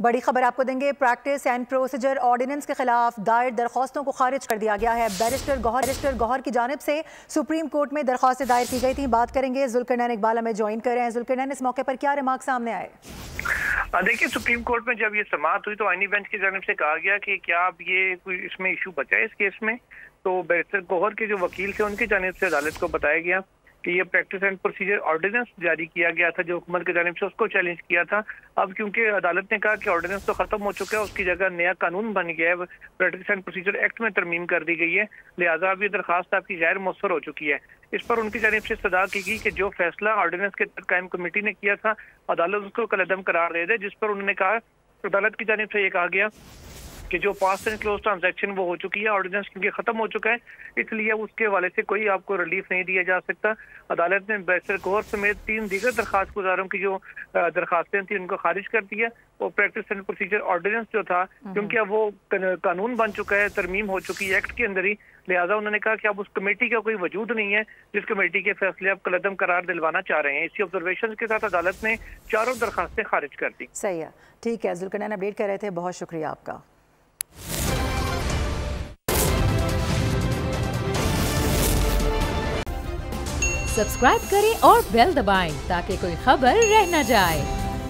बड़ी खबर आपको देंगे। प्रैक्टिस एंड प्रोसीजर ऑर्डिनेंस के खिलाफ दायर दरख्वास्तों को खारिज कर दिया गया है। बैरिस्टर गौहर की जानिब से सुप्रीम कोर्ट में दरख्वास्तें दायर की गई थी। बात करेंगे, जुल्करनैन इकबाल हमें ज्वाइन कर रहे हैं। जुल्करनैन, इस मौके पर क्या रिमार्क सामने आए? देखिए, सुप्रीम कोर्ट में जब ये समाअत हुई तो आईनी बेंच की जानिब से कहा गया कि क्या अब ये कोई इसमें इशू बचा है इस केस में। तो बैरिस्टर गौहर के जो वकील थे उनकी जानिब से अदालत को बताया गया कि ये प्रैक्टिस एंड प्रोसीजर ऑर्डिनेंस जारी किया गया था जो हुकूमत की जानिब से, उसको चैलेंज किया था। अब क्योंकि अदालत ने कहा कि ऑर्डिनेंस तो खत्म हो चुका है, उसकी जगह नया कानून बन गया है, प्रैक्टिस एंड प्रोसीजर एक्ट में तरमीम कर दी गई है, लिहाजा अब ये दरखास्त आपकी गैर मौसर हो चुकी है। इस पर उनकी जानिब से सदा की गई कि जो फैसला ऑर्डिनेंस के तहत कायम कमेटी ने किया था अदालत उसको कलअदम करार दे दे, जिस पर उन्होंने कहा, अदालत की जानिब से ये कहा गया कि जो पास एंड क्लोज ट्रांजैक्शन वो हो चुकी है, ऑर्डिनेंस क्योंकि खत्म हो चुका है, इसलिए उसके हवाले से कोई आपको रिलीफ नहीं दिया जा सकता। अदालत ने बैरिस्टर गौहर समेत 3 दीगर दरखास्त गुजारों की जो दरखास्तें थी उनको खारिज कर दिया। और प्रैक्टिस एंड प्रोसीजर ऑर्डिनेंस जो था, क्योंकि अब वो कानून बन चुका है, तरमीम हो चुकी है एक्ट के अंदर ही, लिहाजा उन्होंने कहा कि अब उस कमेटी का कोई वजूद नहीं है जिस कमेटी के फैसले अब कलअदम करार दिलवाना चाह रहे हैं। इसी ऑब्जर्वेशन के साथ अदालत ने चारों दरखास्तें खारिज कर दी। सही है, ठीक है। जुल्करनैन अपडेट कर रहे थे, बहुत शुक्रिया आपका। सब्सक्राइब करें और बेल दबाएं ताकि कोई खबर रह न जाए।